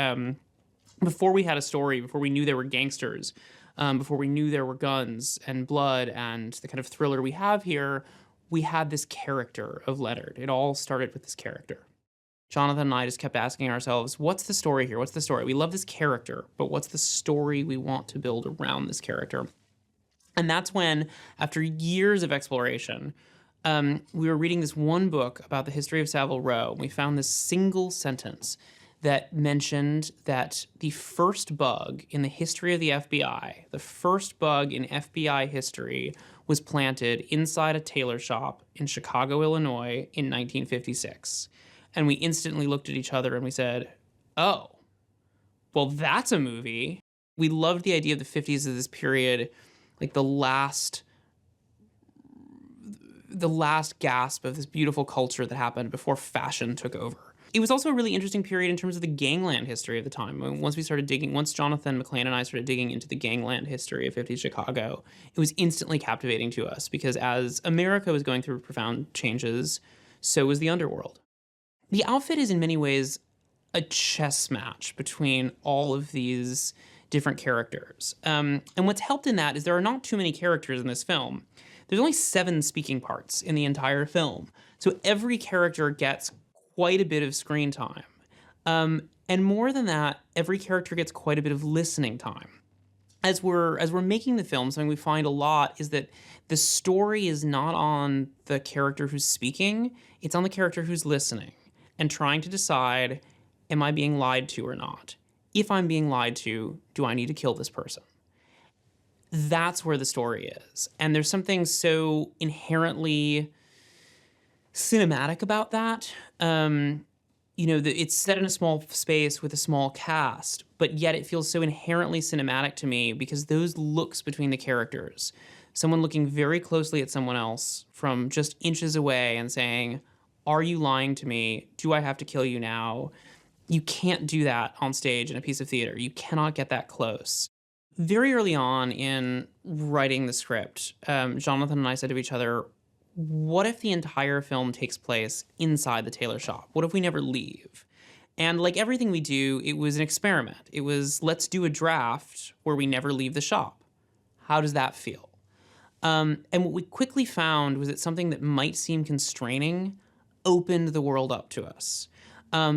Before we had a story, before we knew there were gangsters, before we knew there were guns and blood and the kind of thriller we have here, we had this character of Leonard. It all started with this character. Jonathan and I just kept asking ourselves, what's the story here? What's the story? We love this character, but what's the story we want to build around this character? And that's when, after years of exploration, we were reading this one book about the history of Savile Row. We found this single sentence that mentioned that the first bug in the history of the FBI, the first bug in FBI history, was planted inside a tailor shop in Chicago, Illinois in 1956. And we instantly looked at each other and we said, oh, well, that's a movie. We loved the idea of the 50s as this period, like the last gasp of this beautiful culture that happened before fashion took over. It was also a really interesting period in terms of the gangland history of the time. I mean, once Jonathan McLean and I started digging into the gangland history of 50s Chicago, it was instantly captivating to us because as America was going through profound changes, so was the underworld. The outfit is in many ways a chess match between all of these different characters. And what's helped in that is there are not too many characters in this film. There's only 7 speaking parts in the entire film. So every character gets quite a bit of screen time. And more than that, every character gets quite a bit of listening time. As we're making the film, something we find a lot is that the story is not on the character who's speaking, it's on the character who's listening and trying to decide, am I being lied to or not? If I'm being lied to, do I need to kill this person? That's where the story is. And there's something so inherently cinematic about that. It's set in a small space with a small cast, but yet it feels so inherently cinematic to me because those looks between the characters, someone looking very closely at someone else from just inches away and saying, are you lying to me? Do I have to kill you now? You can't do that on stage in a piece of theater. You cannot get that close. Very early on in writing the script, Jonathan and I said to each other, what if the entire film takes place inside the tailor shop? What if we never leave? And like everything we do, it was an experiment. It was, let's do a draft where we never leave the shop. How does that feel? And what we quickly found was that something that might seem constraining opened the world up to us.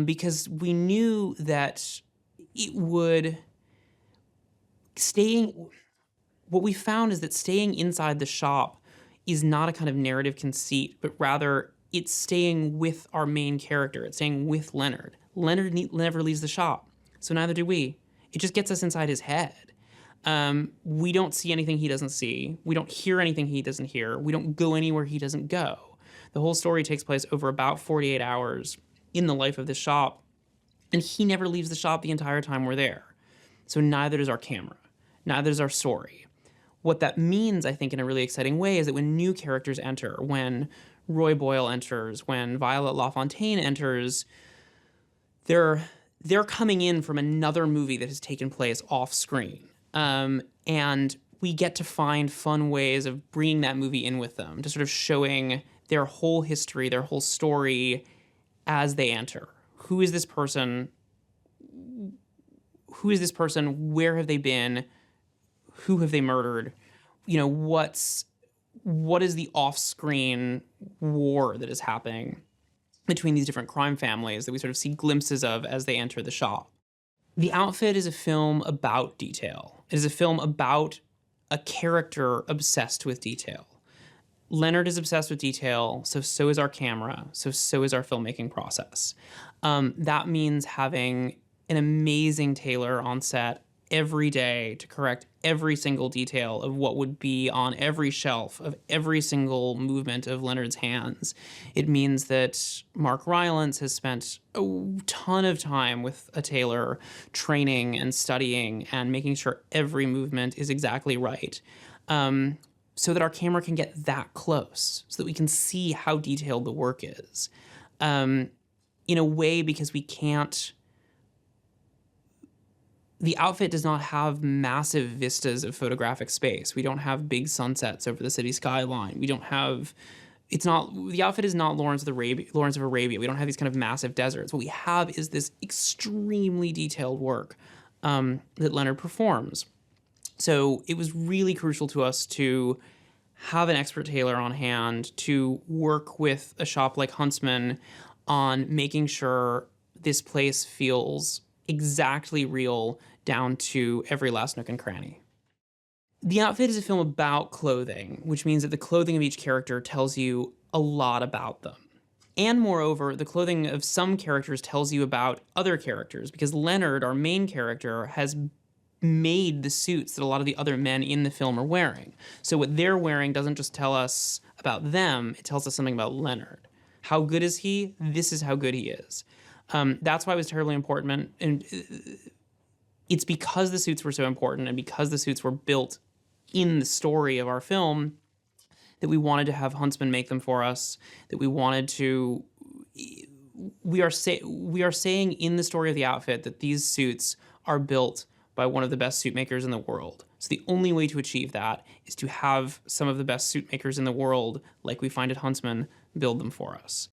Because we knew that what we found is that staying inside the shop is not a kind of narrative conceit, but rather it's staying with our main character. It's staying with Leonard. Leonard never leaves the shop, so neither do we. It just gets us inside his head. We don't see anything he doesn't see. We don't hear anything he doesn't hear. We don't go anywhere he doesn't go. The whole story takes place over about 48 hours in the life of this shop, and he never leaves the shop the entire time we're there. So neither does our camera. Neither does our story. What that means, I think, in a really exciting way is that when new characters enter, when Roy Boyle enters, when Violet LaFontaine enters, they're coming in from another movie that has taken place off screen. And we get to find fun ways of bringing that movie in with them, to sort of showing their whole history, their whole story as they enter. Who is this person? Who is this person? Where have they been? Who have they murdered? What is the off-screen war that is happening between these different crime families that we sort of see glimpses of as they enter the shop? The Outfit is a film about detail. It is a film about a character obsessed with detail. Leonard is obsessed with detail, so is our camera, so is our filmmaking process. That means having an amazing tailor on set every day to correct every single detail of what would be on every shelf of every single movement of Leonard's hands. It means that Mark Rylance has spent a ton of time with a tailor training and studying and making sure every movement is exactly right. so that our camera can get that close, so that we can see how detailed the work is. In a way, because we can't, the outfit does not have massive vistas of photographic space. We don't have big sunsets over the city skyline. We don't have, the outfit is not Lawrence of Arabia. We don't have these kind of massive deserts. What we have is this extremely detailed work that Leonard performs. So it was really crucial to us to have an expert tailor on hand, to work with a shop like Huntsman on making sure this place feels exactly real down to every last nook and cranny. The Outfit is a film about clothing, which means that the clothing of each character tells you a lot about them. And moreover, the clothing of some characters tells you about other characters, because Leonard, our main character, has made the suits that a lot of the other men in the film are wearing. So what they're wearing doesn't just tell us about them, it tells us something about Leonard. How good is he? This is how good he is. That's why it was terribly important, and it's because the suits were so important and because the suits were built in the story of our film that we wanted to have Huntsman make them for us, that we wanted to... We are saying in the story of the Outfit that these suits are built by one of the best suit makers in the world. So the only way to achieve that is to have some of the best suit makers in the world, like we find at Huntsman, build them for us.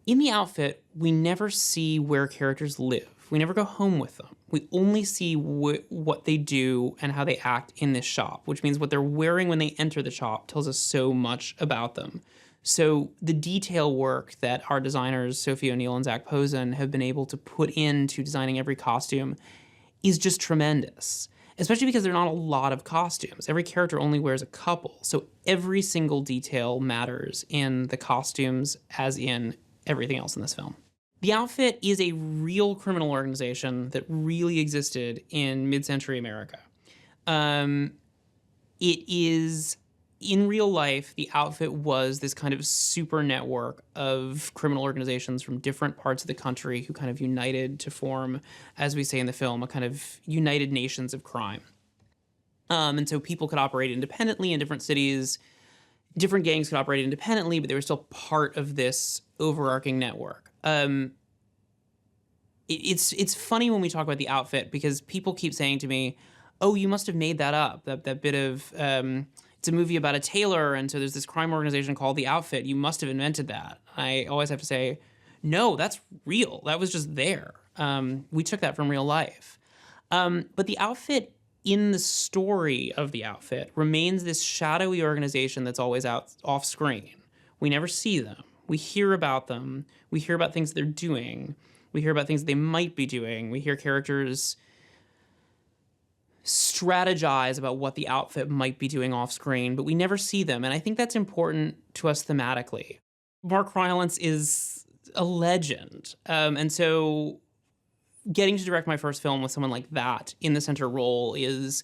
In the Outfit, we never see where characters live. We never go home with them. We only see what they do and how they act in this shop, which means what they're wearing when they enter the shop tells us so much about them. So the detail work that our designers, Sophie O'Neill and Zach Posen, have been able to put into designing every costume is just tremendous, especially because there are not a lot of costumes. Every character only wears a couple, so every single detail matters in the costumes as in everything else in this film. The Outfit is a real criminal organization that really existed in mid-century America. It is, in real life, the Outfit was this kind of super network of criminal organizations from different parts of the country who kind of united to form, as we say in the film, a kind of United Nations of crime. And so people could operate independently in different cities. Different gangs could operate independently, but they were still part of this overarching network. It's funny when we talk about the Outfit because people keep saying to me, "Oh, you must have made that up. That bit of it's a movie about a tailor, and so there's this crime organization called the Outfit. You must have invented that." I always have to say, "No, that's real. That was just there. We took that from real life." But the Outfit, in the story of the Outfit, remains this shadowy organization that's always out off screen. We never see them. We hear about them. We hear about things they're doing. We hear about things they might be doing. We hear characters strategize about what the Outfit might be doing off screen, but we never see them. And I think that's important to us thematically. Mark Rylance is a legend. And so getting to direct my first film with someone like that in the center role is,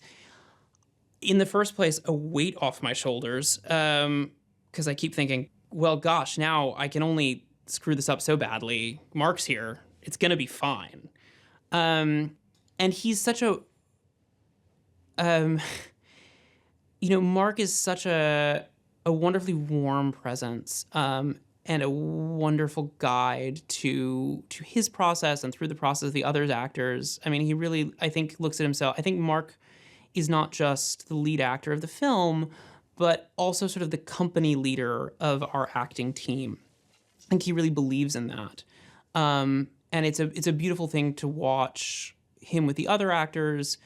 in the first place, a weight off my shoulders. Because I keep thinking, well, gosh, now I can only screw this up so badly. Mark's here. It's going to be fine. And he's such a... Mark is such a wonderfully warm presence and a wonderful guide to his process and through the process of the other actors. I mean, he really, I think, looks at himself. I think Mark is not just the lead actor of the film, but also sort of the company leader of our acting team. I think he really believes in that. And it's a beautiful thing to watch him with the other actors.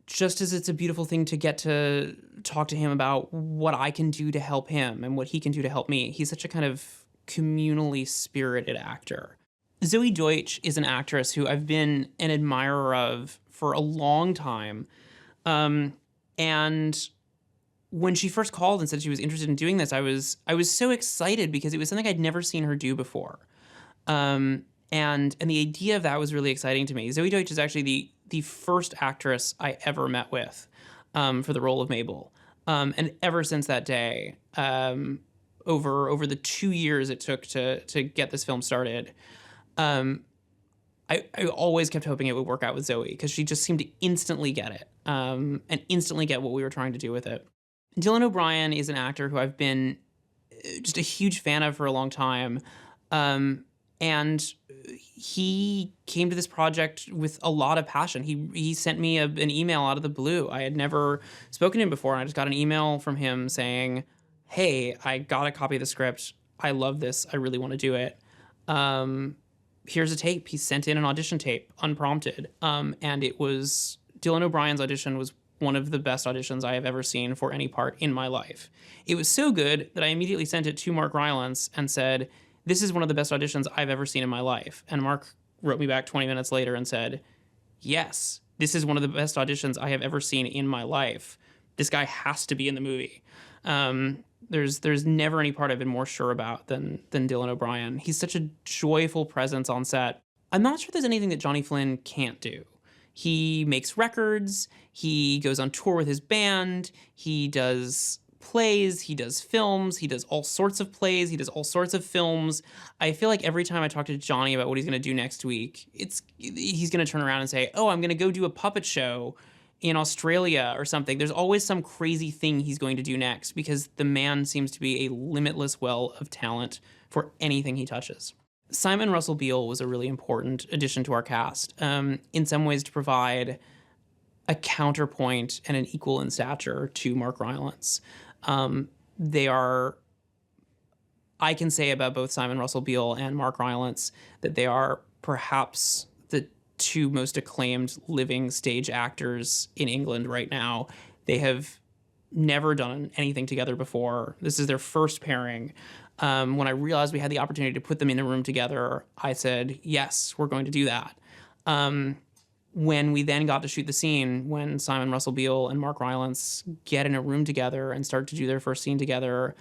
Just as it's a beautiful thing to get to talk to him about what I can do to help him and what he can do to help me. He's such a kind of communally spirited actor. Zoey Deutch is an actress who I've been an admirer of for a long time. And when she first called and said she was interested in doing this, I was so excited because it was something I'd never seen her do before. And the idea of that was really exciting to me. Zoey Deutch is actually the first actress I ever met with for the role of Mable. And ever since that day, over the 2 years it took to get this film started, I always kept hoping it would work out with Zoey because she just seemed to instantly get it and instantly get what we were trying to do with it. Dylan O'Brien is an actor who I've been just a huge fan of for a long time. And he came to this project with a lot of passion. He sent me an email out of the blue. I had never spoken to him before, and I just got an email from him saying, hey, I got a copy of the script. I love this. I really want to do it. Here's a tape. He sent in an audition tape, unprompted. And it was, Dylan O'Brien's audition was one of the best auditions I have ever seen for any part in my life. It was so good that I immediately sent it to Mark Rylance and said, this is one of the best auditions I've ever seen in my life. And Mark wrote me back 20 minutes later and said, yes, this is one of the best auditions I have ever seen in my life. This guy has to be in the movie. There's never any part I've been more sure about than Dylan O'Brien. He's such a joyful presence on set. I'm not sure there's anything that Johnny Flynn can't do. He makes records, he goes on tour with his band, he does plays, he does films, he does all sorts of plays, he does all sorts of films. I feel like every time I talk to Johnny about what he's gonna do next week, he's gonna turn around and say, oh, I'm gonna go do a puppet show in Australia or something. There's always some crazy thing he's going to do next because the man seems to be a limitless well of talent for anything he touches. Simon Russell Beale was a really important addition to our cast, in some ways to provide a counterpoint and an equal in stature to Mark Rylance. They are, I can say about both Simon Russell Beale and Mark Rylance that they are perhaps the two most acclaimed living stage actors in England right now. They have never done anything together before. This is their first pairing. When I realized we had the opportunity to put them in a room together, I said, yes, we're going to do that. When we then got to shoot the scene, when Simon Russell Beale and Mark Rylance get in a room together and start to do their first scene together,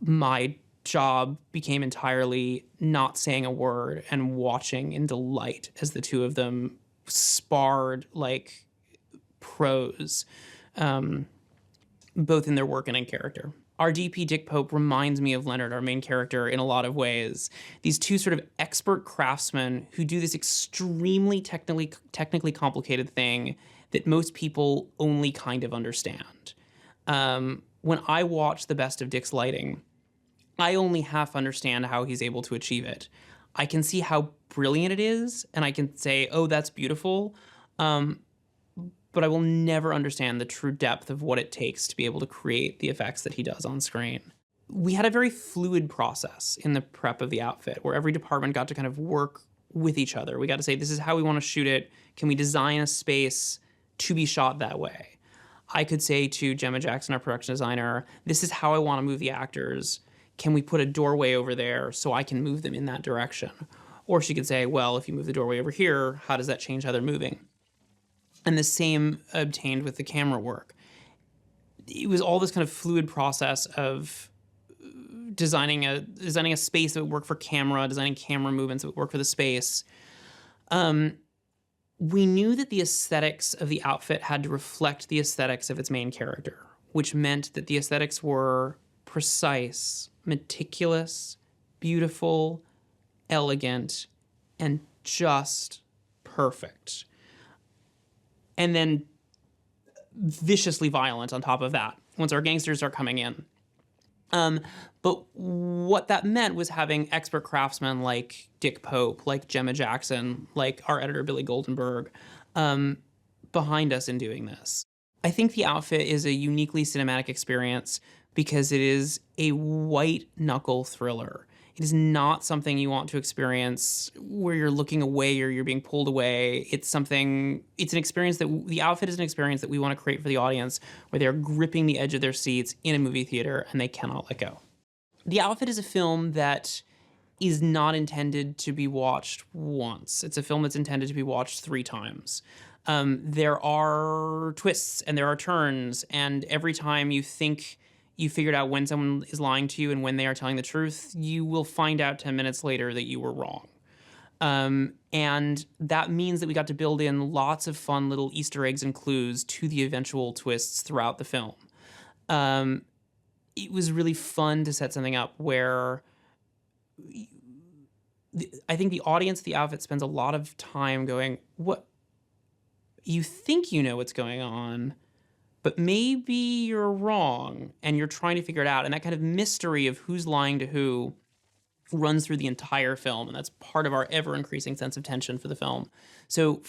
my job became entirely not saying a word and watching in delight as the two of them sparred like pros, both in their work and in character. Our DP, Dick Pope, reminds me of Leonard, our main character, in a lot of ways. These two sort of expert craftsmen who do this extremely technically complicated thing that most people only kind of understand. When I watch the best of Dick's lighting, I only half understand how he's able to achieve it. I can see how brilliant it is, and I can say, oh, that's beautiful. But I will never understand the true depth of what it takes to be able to create the effects that he does on screen. We had a very fluid process in the prep of the outfit where every department got to kind of work with each other. We got to say, this is how we want to shoot it. Can we design a space to be shot that way? I could say to Gemma Jackson, our production designer, this is how I want to move the actors. Can we put a doorway over there so I can move them in that direction? Or she could say, well, if you move the doorway over here, how does that change how they're moving? And the same obtained with the camera work. It was all this kind of fluid process of designing a space that would work for camera, designing camera movements that would work for the space. We knew that the aesthetics of the outfit had to reflect the aesthetics of its main character, which meant that the aesthetics were precise, meticulous, beautiful, elegant, and just perfect. And then viciously violent on top of that, once our gangsters are coming in. But what that meant was having expert craftsmen like Dick Pope, like Gemma Jackson, like our editor Billy Goldenberg, behind us in doing this. I think the outfit is a uniquely cinematic experience because it is a white-knuckle thriller. It is not something you want to experience where you're looking away or you're being pulled away. It's an experience the outfit is an experience that we want to create for the audience where they're gripping the edge of their seats in a movie theater and they cannot let go. The outfit is a film that is not intended to be watched once. It's a film that's intended to be watched 3 times. There are twists and there are turns, and every time you think you figured out when someone is lying to you and when they are telling the truth, you will find out 10 minutes later that you were wrong. And that means that we got to build in lots of fun little Easter eggs and clues to the eventual twists throughout the film. It was really fun to set something up where I think the audience, the outfit spends a lot of time going, what? You think you know what's going on, but maybe you're wrong and you're trying to figure it out. And that kind of mystery of who's lying to who runs through the entire film, and that's part of our ever-increasing sense of tension for the film. So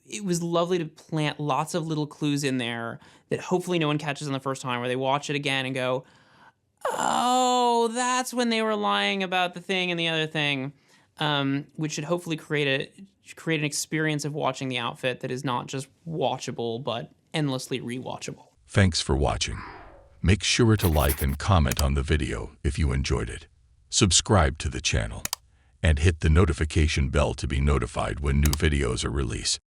it was lovely to plant lots of little clues in there that hopefully no one catches on the first time, where they watch it again and go, oh, that's when they were lying about the thing and the other thing, which should hopefully create an experience of watching the outfit that is not just watchable, but endlessly rewatchable. Thanks for watching. Make sure to like and comment on the video if you enjoyed it. Subscribe to the channel and hit the notification bell to be notified when new videos are released.